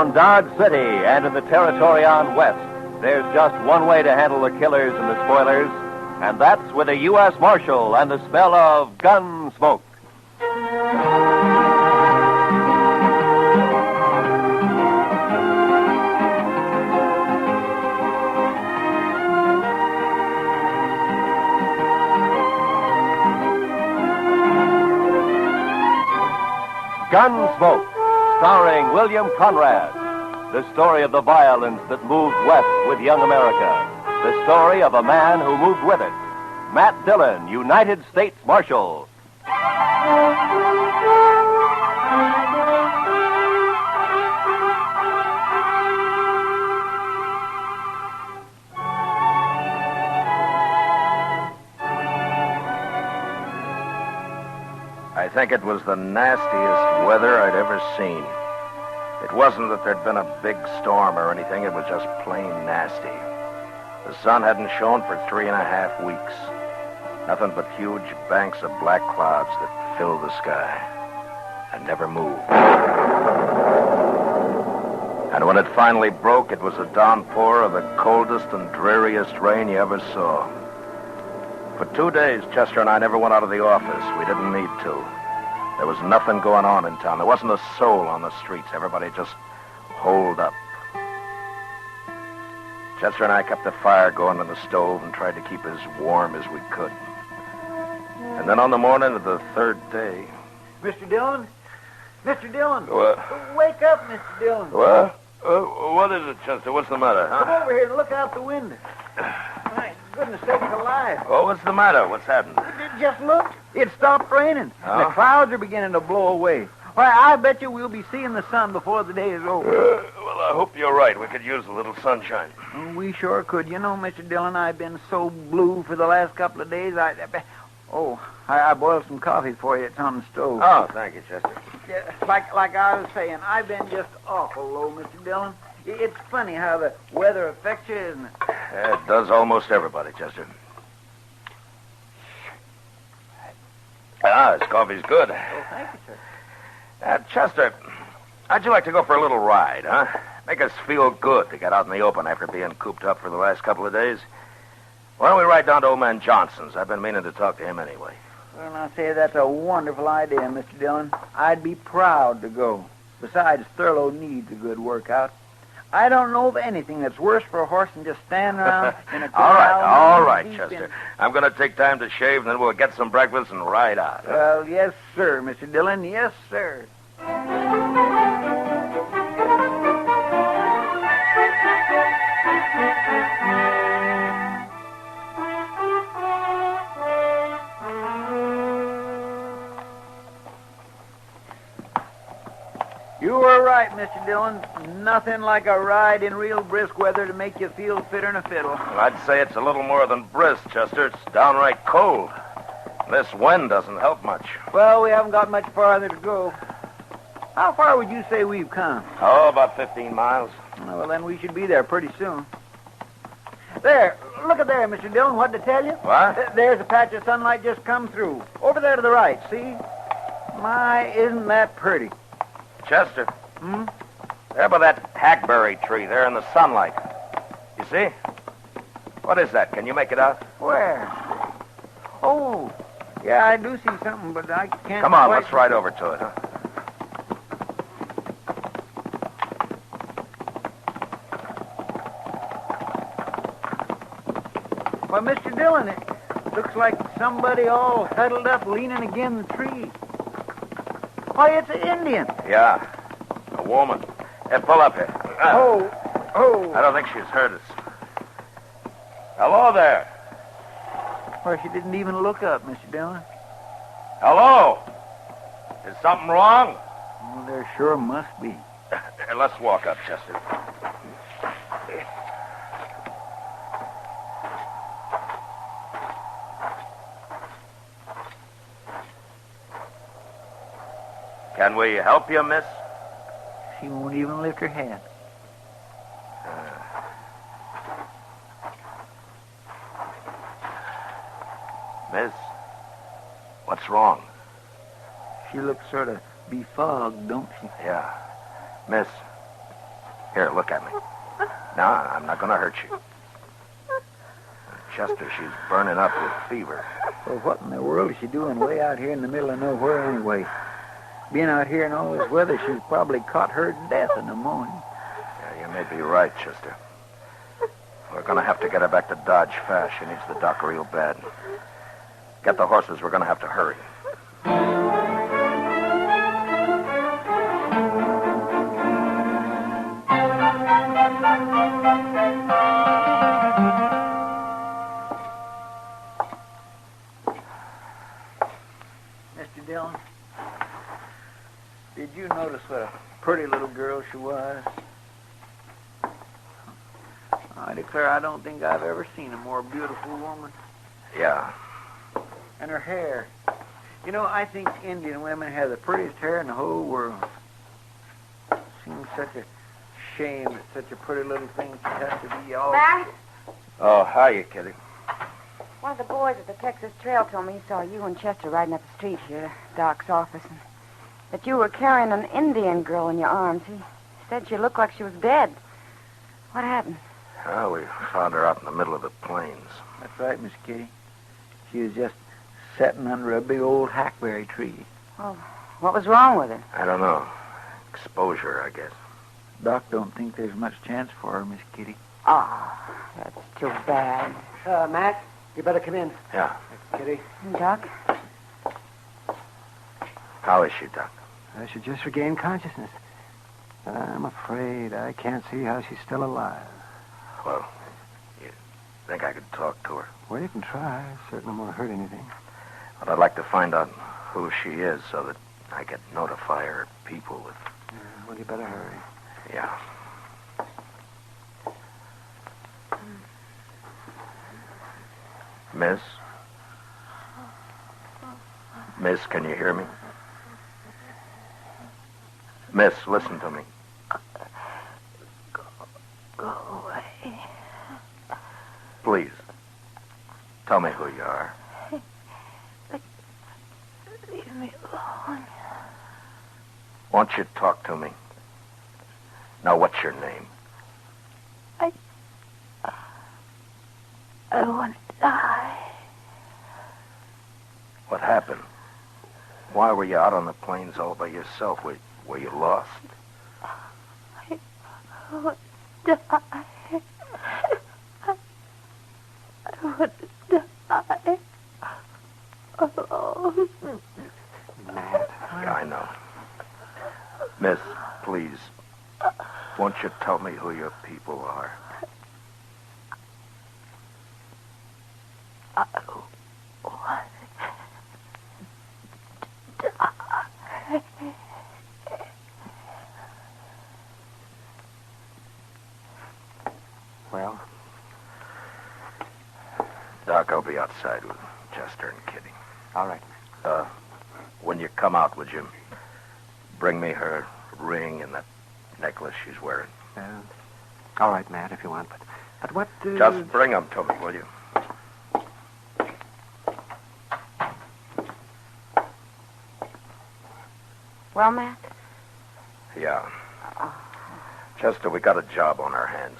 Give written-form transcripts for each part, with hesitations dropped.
Around Dodge City and in the territory on West, there's just one way to handle the killers and the spoilers, and that's with a U.S. Marshal and the smell of Gunsmoke. Gunsmoke, starring William Conrad. The story of the violence that moved west with young America. The story of a man who moved with it. Matt Dillon, United States Marshal. I think it was the nastiest weather I'd ever seen. It wasn't that there'd been a big storm or anything. It was just plain nasty. The sun hadn't shone for 3.5 weeks. Nothing but huge banks of black clouds that filled the sky and never moved. And when it finally broke, it was a downpour of the coldest and dreariest rain you ever saw. For 2 days, Chester and I never went out of the office. We didn't need to. There was nothing going on in town. There wasn't a soul on the streets. Everybody just holed up. Chester and I kept the fire going on the stove and tried to keep as warm as we could. And then on the morning of the third day... Mr. Dillon? Mr. Dillon! What? Wake up, Mr. Dillon. What? What is it, Chester? What's the matter, huh? Come over here and look out the window. My goodness sakes alive. Oh, what's the matter? What's happened? Just look. It stopped raining. Oh? The clouds are beginning to blow away. Why, I bet you we'll be seeing the sun before the day is over. Well, I hope you're right. We could use a little sunshine. Oh, we sure could. You know, Mr. Dillon, I've been so blue for the last couple of days. I boiled some coffee for you. It's on the stove. Oh, thank you, Chester. Yeah, like I was saying, I've been just awful low, Mr. Dillon. It's funny how the weather affects you, isn't it? Yeah, it does almost everybody, Chester. This coffee's good. Oh, thank you, sir. Chester, how'd you like to go for a little ride, huh? Make us feel good to get out in the open after being cooped up for the last couple of days. Why don't we ride down to old man Johnson's? I've been meaning to talk to him anyway. Well, I'll say that's a wonderful idea, Mr. Dillon. I'd be proud to go. Besides, Thurlow needs a good workout. I don't know of anything that's worse for a horse than just standing around in a corral. All right, Chester. I'm going to take time to shave, and then we'll get some breakfast and ride out. Well, yes, sir, Mr. Dillon. Yes, sir. You were right, Mr. Dillon. Nothing like a ride in real brisk weather to make you feel fitter than a fiddle. Well, I'd say it's a little more than brisk, Chester. It's downright cold. This wind doesn't help much. Well, we haven't got much farther to go. How far would you say we've come? Oh, about 15 miles. Well, then we should be there pretty soon. There. Look at there, Mr. Dillon. What to tell you? What? There's a patch of sunlight just come through. Over there to the right, see? My, isn't that pretty? Chester. There by that hackberry tree there in the sunlight. You see? What is that? Can you make it out? Where? Oh, yeah, I do see something, but I can't... Come on, quite... let's ride over to it, huh? Well, Mr. Dillon, it looks like somebody all huddled up leaning against the tree. Why, it's an Indian. Yeah, a woman. Hey, pull up here. Oh. I don't think she's heard us. Hello there. Well, she didn't even look up, Mr. Dillon. Hello. Is something wrong? Well, there sure must be. Here, let's walk up, Chester. Can we help you, miss? She won't even lift her head. Miss, what's wrong? She looks sort of befogged, don't she? Yeah. Miss, Here, look at me. No, I'm not going to hurt you. Chester, she's burning up with fever. Well, what in the world is she doing way out here in the middle of nowhere anyway? Being out here in all this weather, she's probably caught her death in the morning. Yeah, you may be right, Chester. We're going to have to get her back to Dodge fast. She needs the doc real bad. Get the horses. We're going to have to hurry. Mr. Dillon, did you notice what a pretty little girl she was? I declare I don't think I've ever seen a more beautiful woman. Yeah. And her hair. You know, I think Indian women have the prettiest hair in the whole world. Seems such a shame that such a pretty little thing should have to be all... Matt? Oh, hiya, Kitty. One of the boys at the Texas Trail told me he saw you and Chester riding up the street here to Doc's office, and that you were carrying an Indian girl in your arms. He said she looked like she was dead. What happened? Oh, we found her out in the middle of the plains. That's right, Miss Kitty. She was just sitting under a big old hackberry tree. Well, what was wrong with her? I don't know. Exposure, I guess. Doc don't think there's much chance for her, Miss Kitty. Oh, that's too bad. Matt, you better come in. Yeah. Kitty. Doc? How is she, Doc? She just regained consciousness. I'm afraid I can't see how she's still alive. Well, you think I could talk to her? Well, you can try. Certainly won't hurt anything. But I'd like to find out who she is so that I could notify her people if... Well, you better hurry. Yeah. Miss? Miss, can you hear me? Miss, listen to me. Go away. Please. Tell me who you are. Leave me alone. Won't you talk to me? Now, what's your name? I want to die. What happened? Why were you out on the plains all by yourself? Were you lost? I want to die. I want to die. Alone. Matt. Yeah, I know. Miss, please, won't you tell me who your people are? I want to die. Well? Doc, I'll be outside with Chester and Kitty. All right. When you come out, would you bring me her ring and that necklace she's wearing? All right, Matt, if you want. But what... Just bring them to me, will you? Well, Matt? Yeah. Chester, we got a job on our hands.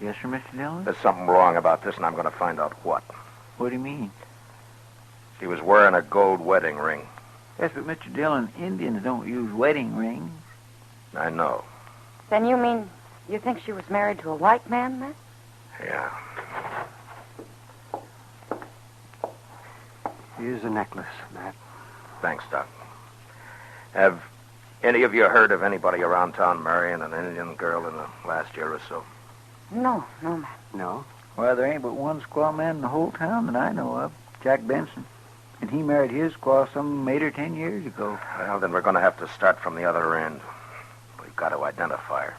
Yes, sir, Mr. Dillon? There's something wrong about this, and I'm going to find out what. What do you mean? She was wearing a gold wedding ring. Yes, but Mr. Dillon, Indians don't use wedding rings. I know. Then you mean you think she was married to a white man, Matt? Yeah. Here's a necklace, Matt. Thanks, Doc. Have any of you heard of anybody around town marrying an Indian girl in the last year or so? No, Matt. No? Well, there ain't but one squaw man in the whole town that I know of, Jack Benson. And he married his squaw some 8 or 10 years ago. Well, then we're going to have to start from the other end. We've got to identify her.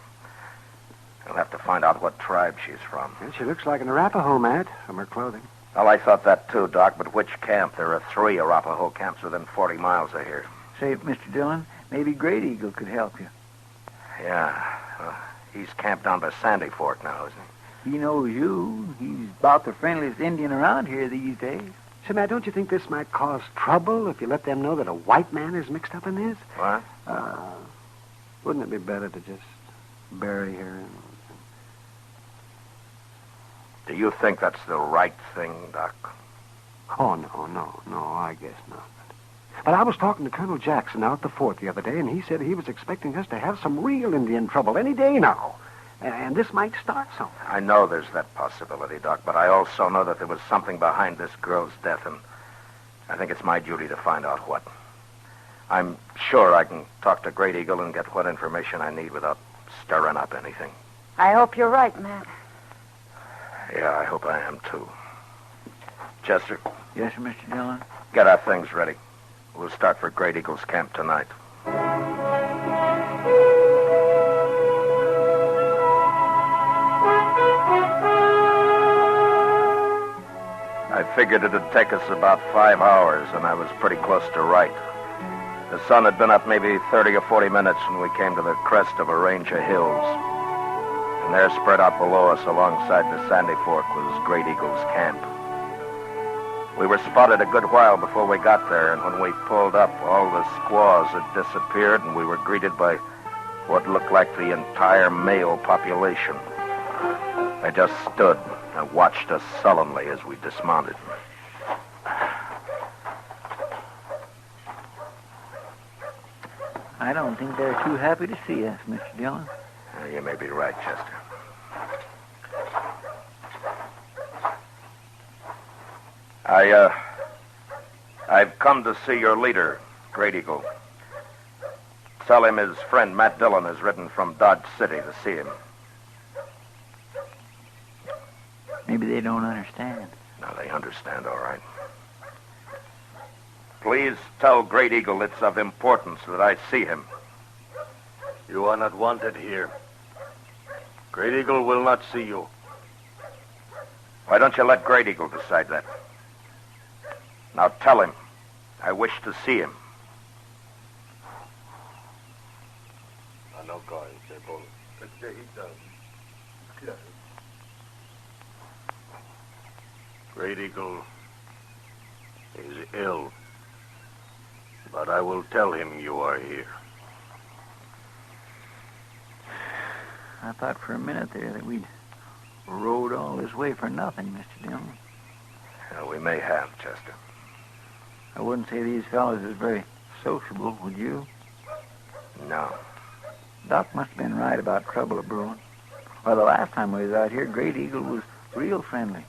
We'll have to find out what tribe she's from. Well, she looks like an Arapaho, Matt, from her clothing. Well, I thought that too, Doc, but which camp? There are 3 Arapaho camps within 40 miles of here. Say, Mr. Dillon, maybe Great Eagle could help you. Yeah. He's camped down by Sandy Fork now, isn't he? He knows you. He's about the friendliest Indian around here these days. Say, Matt, don't you think this might cause trouble if you let them know that a white man is mixed up in this? What? Wouldn't it be better to just bury her. Do you think that's the right thing, Doc? Oh, no, I guess not. But I was talking to Colonel Jackson out at the fort the other day, and he said he was expecting us to have some real Indian trouble any day now. And this might start something. I know there's that possibility, Doc, but I also know that there was something behind this girl's death, and I think it's my duty to find out what. I'm sure I can talk to Great Eagle and get what information I need without stirring up anything. I hope you're right, Matt. Yeah, I hope I am, too. Chester? Yes, sir, Mr. Dillon? Get our things ready. We'll start for Great Eagle's camp tonight. I figured it'd take us about 5 hours, and I was pretty close to right. The sun had been up maybe 30 or 40 minutes when we came to the crest of a range of hills. And there, spread out below us alongside the Sandy Fork, was Great Eagle's camp. We were spotted a good while before we got there, and when we pulled up, all the squaws had disappeared, and we were greeted by what looked like the entire male population. They just stood and watched us sullenly as we dismounted. I don't think they're too happy to see us, Mr. Dillon. You may be right, Chester. I've come to see your leader, Great Eagle. Tell him his friend Matt Dillon has ridden from Dodge City to see him. Maybe they don't understand. No, they understand, all right. Please tell Great Eagle it's of importance that I see him. You are not wanted here. Great Eagle will not see you. Why don't you let Great Eagle decide that? Now tell him I wish to see him. Great Eagle is ill, but I will tell him you are here. I thought for a minute there that we'd rode all this way for nothing, Mr. Dillon. We may have, Chester. I wouldn't say these fellows is very sociable, would you? No. Doc must have been right about trouble brewing. Well, the last time we was out here, Great Eagle was real friendly.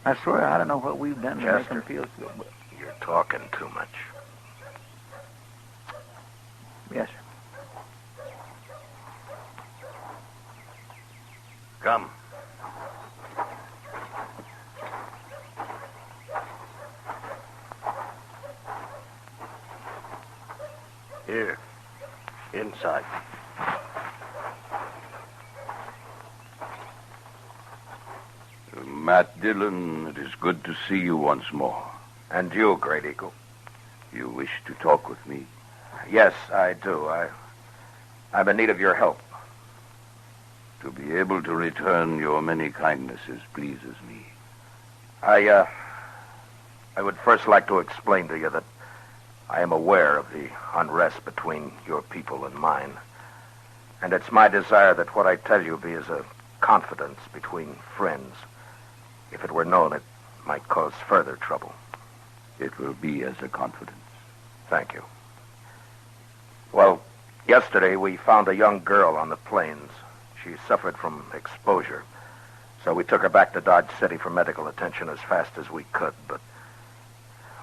I swear I don't know what we've done to make him feel so. But... You're talking too much. Yes, sir. Come. Here. Inside. Matt Dillon, it is good to see you once more. And you, Great Eagle. You wish to talk with me? Yes, I do. I'm in need of your help. To be able to return your many kindnesses pleases me. I would first like to explain to you that I am aware of the unrest between your people and mine. And it's my desire that what I tell you be as a confidence between friends. If it were known, it might cause further trouble. It will be as a confidence. Thank you. Well, yesterday we found a young girl on the plains. She suffered from exposure. So we took her back to Dodge City for medical attention as fast as we could, but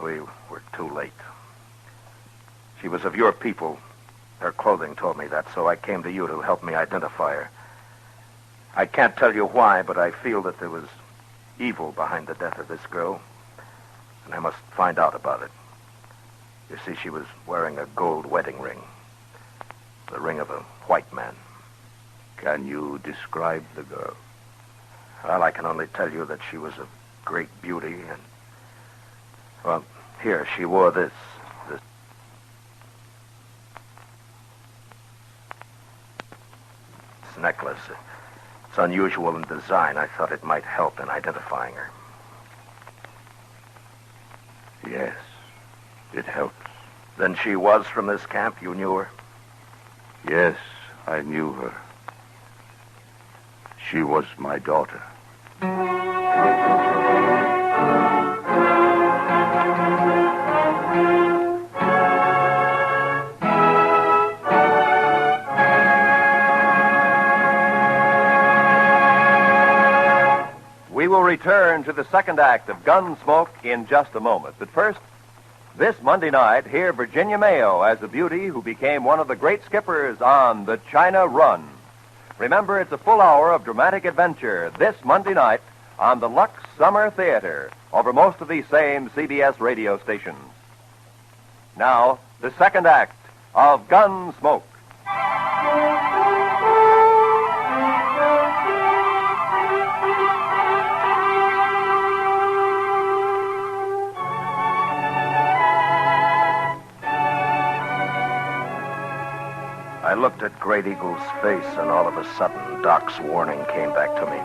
we were too late. She was of your people. Her clothing told me that, so I came to you to help me identify her. I can't tell you why, but I feel that there was evil behind the death of this girl, and I must find out about it. You see, she was wearing a gold wedding ring, the ring of a white man. Can you describe the girl? Well, I can only tell you that she was of great beauty, and, well, here, she wore this necklace. It's unusual in design. I thought it might help in identifying her. Yes, it helps. Then she was from this camp? You knew her? Yes, I knew her. She was my daughter. We will return to the second act of Gunsmoke in just a moment. But first, this Monday night, hear Virginia Mayo as a beauty who became one of the great skippers on the China Run. Remember, it's a full hour of dramatic adventure this Monday night on the Lux Summer Theater over most of these same CBS radio stations. Now, the second act of Gunsmoke. I looked at Great Eagle's face, and all of a sudden, Doc's warning came back to me.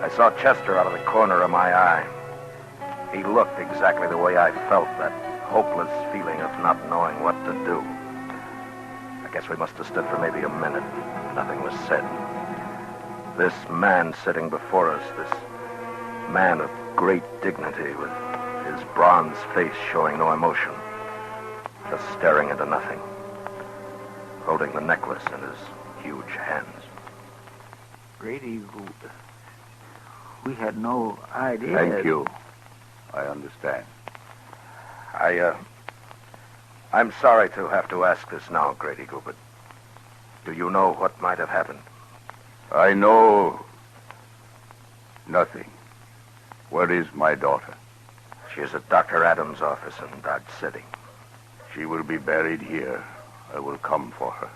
I saw Chester out of the corner of my eye. He looked exactly the way I felt, that hopeless feeling of not knowing what to do. I guess we must have stood for maybe a minute. Nothing was said. This man sitting before us, this man of great dignity with his bronze face showing no emotion, just staring into nothing, holding the necklace in his huge hands. Great Eagle, we had no idea. Thank you. I understand. I'm sorry to have to ask this now, Great Eagle, but do you know what might have happened? I know nothing. Where is my daughter? She is at Dr. Adams' office in Dodge City. She will be buried here. I will come for her.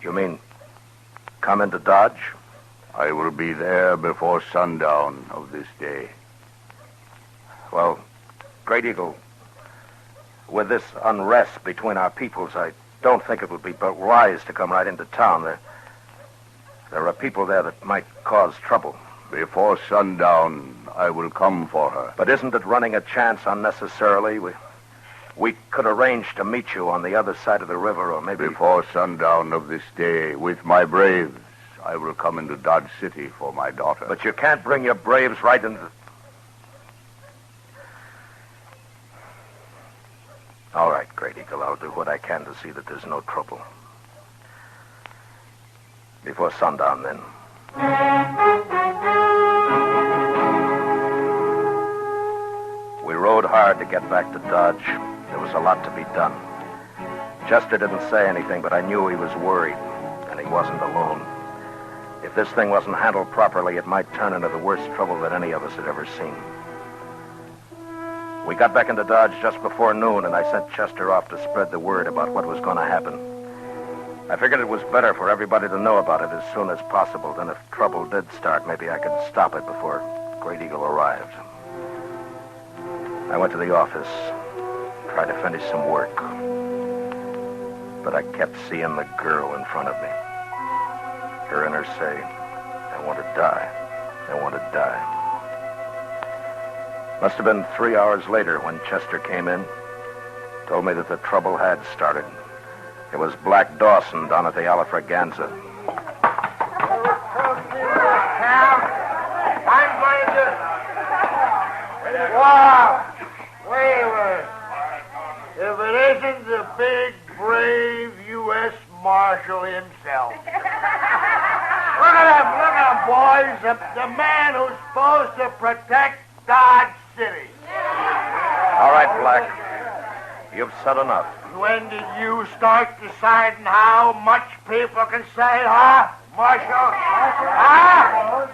You mean come into Dodge? I will be there before sundown of this day. Well, Great Eagle, with this unrest between our peoples, I don't think it would be but wise to come right into town. There are people there that might cause trouble. Before sundown, I will come for her. But isn't it running a chance unnecessarily? We could arrange to meet you on the other side of the river, or maybe... Before sundown of this day, with my braves, I will come into Dodge City for my daughter. But you can't bring your braves right into... All right, Great Eagle, I'll do what I can to see that there's no trouble. Before sundown, then. We rode hard to get back to Dodge. There was a lot to be done. Chester didn't say anything, but I knew he was worried, and he wasn't alone. If this thing wasn't handled properly, it might turn into the worst trouble that any of us had ever seen. We got back into Dodge just before noon, and I sent Chester off to spread the word about what was going to happen. I figured it was better for everybody to know about it as soon as possible. Then if trouble did start, maybe I could stop it before Great Eagle arrived. I went to the office, tried to finish some work. But I kept seeing the girl in front of me. Hearing her say, I want to die. I want to die. Must have been 3 hours later when Chester came in. Told me that the trouble had started. It was Black Dawson down at the Alafraganza. I'm going to... Wow! Wait. If it isn't the big, brave U.S. Marshal himself. Look at him, boys. The man who's supposed to protect Dodge City. All right, Black. You've said enough. When did you start deciding how much people can say, huh, Marshal? Huh?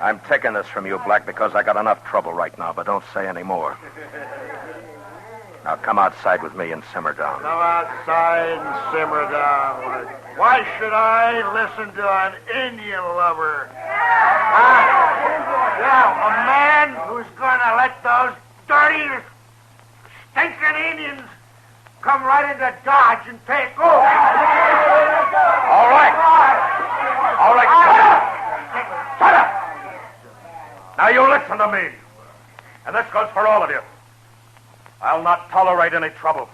I'm taking this from you, Black, because I got enough trouble right now, but don't say any more. Now come outside with me and simmer down. Come outside and simmer down. Why should I listen to an Indian lover? Yeah, a man who's going to let those dirty, stinking Indians come right into Dodge and take over. All right. Shut up. Now you listen to me. And this goes for all of you. I'll not tolerate any trouble.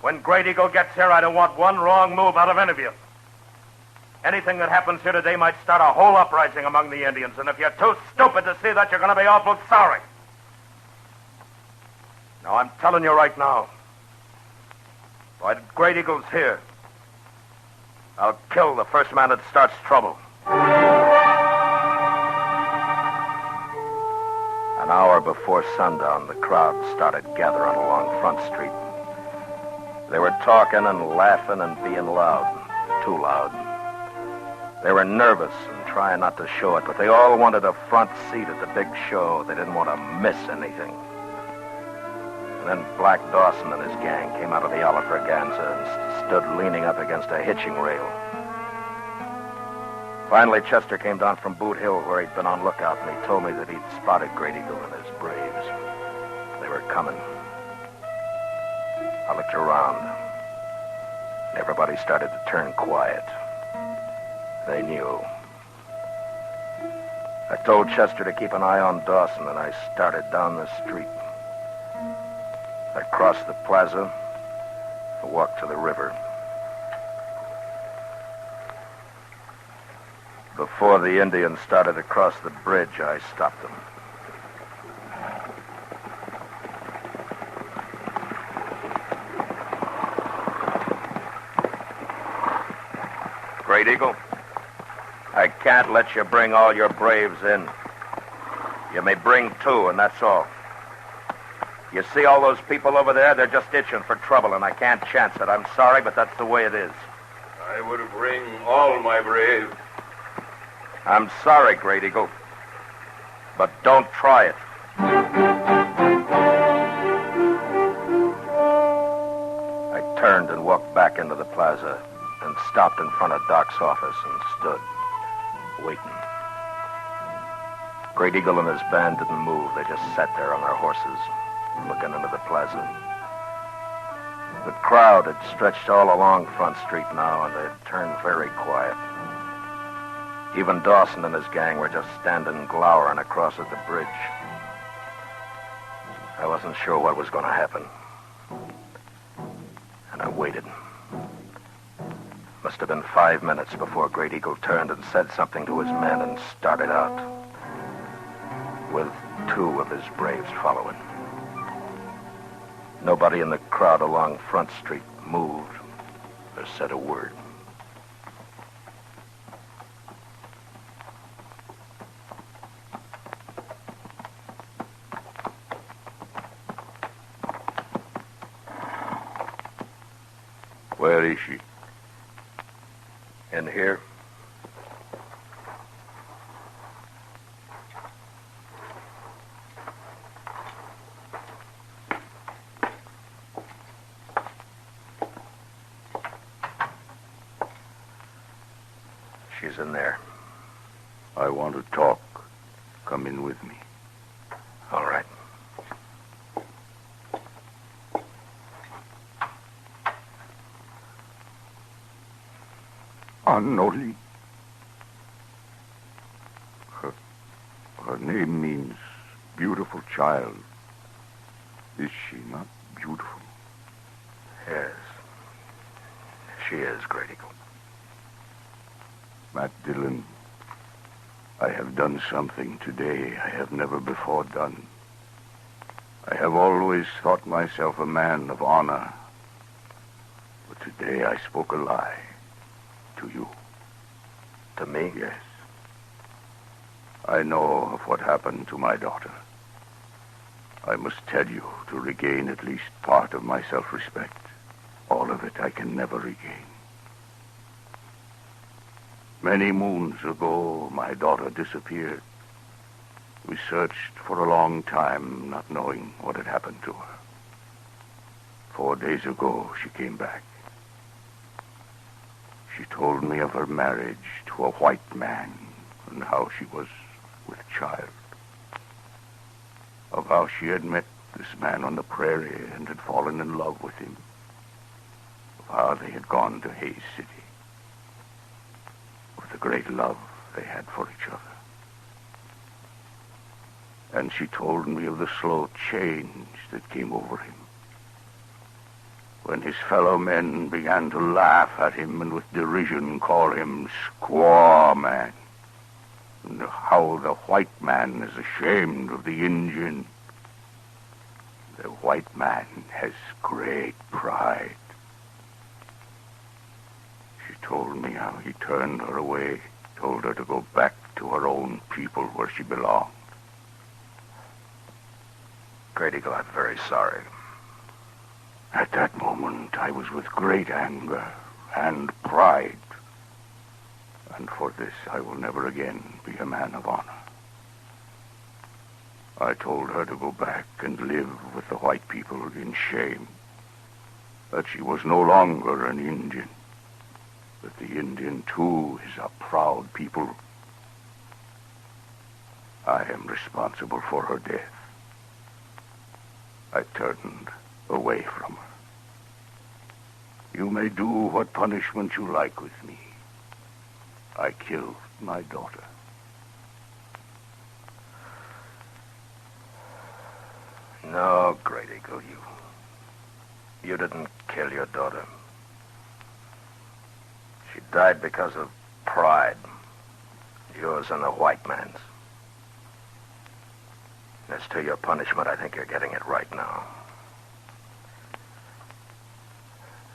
When Great Eagle gets here, I don't want one wrong move out of any of you. Anything that happens here today might start a whole uprising among the Indians, and if you're too stupid to see that, you're going to be awful sorry. Now, I'm telling you right now, while Great Eagle's here, I'll kill the first man that starts trouble. An hour before sundown, the crowd started gathering along Front Street. They were talking and laughing and being loud, too loud. They were nervous and trying not to show it, but they all wanted a front seat at the big show. They didn't want to miss anything. And then Black Dawson and his gang came out of the Alafraganza and stood leaning up against a hitching rail. Finally, Chester came down from Boot Hill where he'd been on lookout, and he told me that he'd spotted Great Eagle and his braves. They were coming. I looked around. Everybody started to turn quiet. They knew. I told Chester to keep an eye on Dawson, and I started down the street. I crossed the plaza, I walked to the river. Before the Indians started to cross the bridge, I stopped them. Great Eagle, I can't let you bring all your braves in. You may bring 2, and that's all. You see all those people over there? They're just itching for trouble, and I can't chance it. I'm sorry, but that's the way it is. I would bring all my braves. I'm sorry, Great Eagle, but don't try it. I turned and walked back into the plaza and stopped in front of Doc's office and stood, waiting. Great Eagle and his band didn't move. They just sat there on their horses, looking into the plaza. The crowd had stretched all along Front Street now, and they'd turned very quiet. Even Dawson and his gang were just standing glowering across at the bridge. I wasn't sure what was going to happen. And I waited. Must have been 5 minutes before Great Eagle turned and said something to his men and started out, with 2 of his braves following. Nobody in the crowd along Front Street moved or said a word. Where is she? In here. She's in there. I want to talk. Come in with me. All right. Anoli. Her name means beautiful child. Is she not beautiful? Yes. She is, Great Eagle. Matt Dillon, I have done something today I have never before done. I have always thought myself a man of honor. But today I spoke a lie. To you. To me? Yes. I know of what happened to my daughter. I must tell you to regain at least part of my self-respect. All of it I can never regain. Many moons ago, my daughter disappeared. We searched for a long time, not knowing what had happened to her. 4 days ago, she came back. She told me of her marriage to a white man and how she was with child. Of how she had met this man on the prairie and had fallen in love with him. Of how they had gone to Hayes City. Of the great love they had for each other. And she told me of the slow change that came over him. when his fellow men began to laugh at him and with derision call him Squaw Man, and how the white man is ashamed of the Indian. The white man has great pride. She told me how he turned her away, told her to go back to her own people where she belonged. Great Eagle, I'm very sorry. At that moment, I was with great anger and pride. And for this, I will never again be a man of honor. I told her to go back and live with the white people in shame. That she was no longer an Indian. That the Indian, too, is a proud people. I am responsible for her death. I turned away from her. You may do what punishment you like with me. I killed my daughter. No, Great Eagle, you didn't kill your daughter. She died because of pride. Yours and the white man's. As to your punishment, I think you're getting it right now.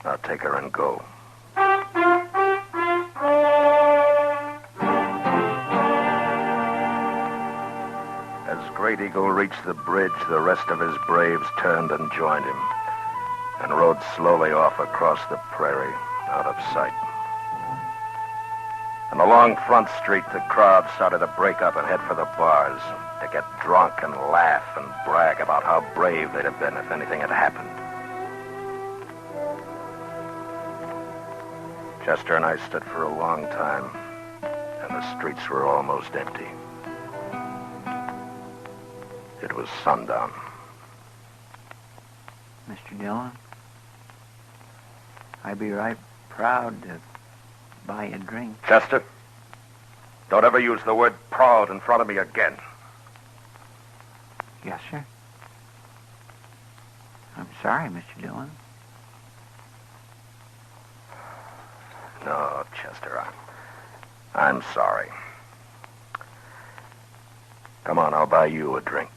Now take her and go. As Great Eagle reached the bridge, the rest of his braves turned and joined him and rode slowly off across the prairie, out of sight. And along Front Street, the crowd started to break up and head for the bars to get drunk and laugh and brag about how brave they'd have been if anything had happened. Chester and I stood for a long time, and the streets were almost empty. It was sundown. Mr. Dillon, I'd be right proud to buy a drink. Chester, don't ever use the word proud in front of me again. Yes, sir. I'm sorry, Mr. Dillon. No, Chester, I'm sorry. Come on, I'll buy you a drink.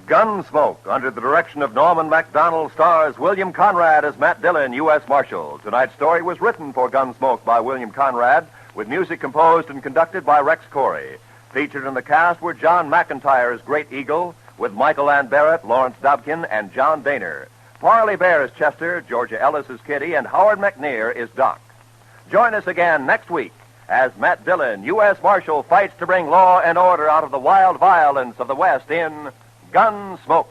Gunsmoke, under the direction of Norman MacDonald, stars William Conrad as Matt Dillon, U.S. Marshal. Tonight's story was written for Gunsmoke by William Conrad, with music composed and conducted by Rex Corey. Featured in the cast were John McIntyre as Great Eagle, with Michael Ann Barrett, Lawrence Dobkin, and John Daner. Parley Bear as Chester, Georgia Ellis as Kitty, and Howard McNear is Doc. Join us again next week as Matt Dillon, U.S. Marshal, fights to bring law and order out of the wild violence of the West in Gunsmoke.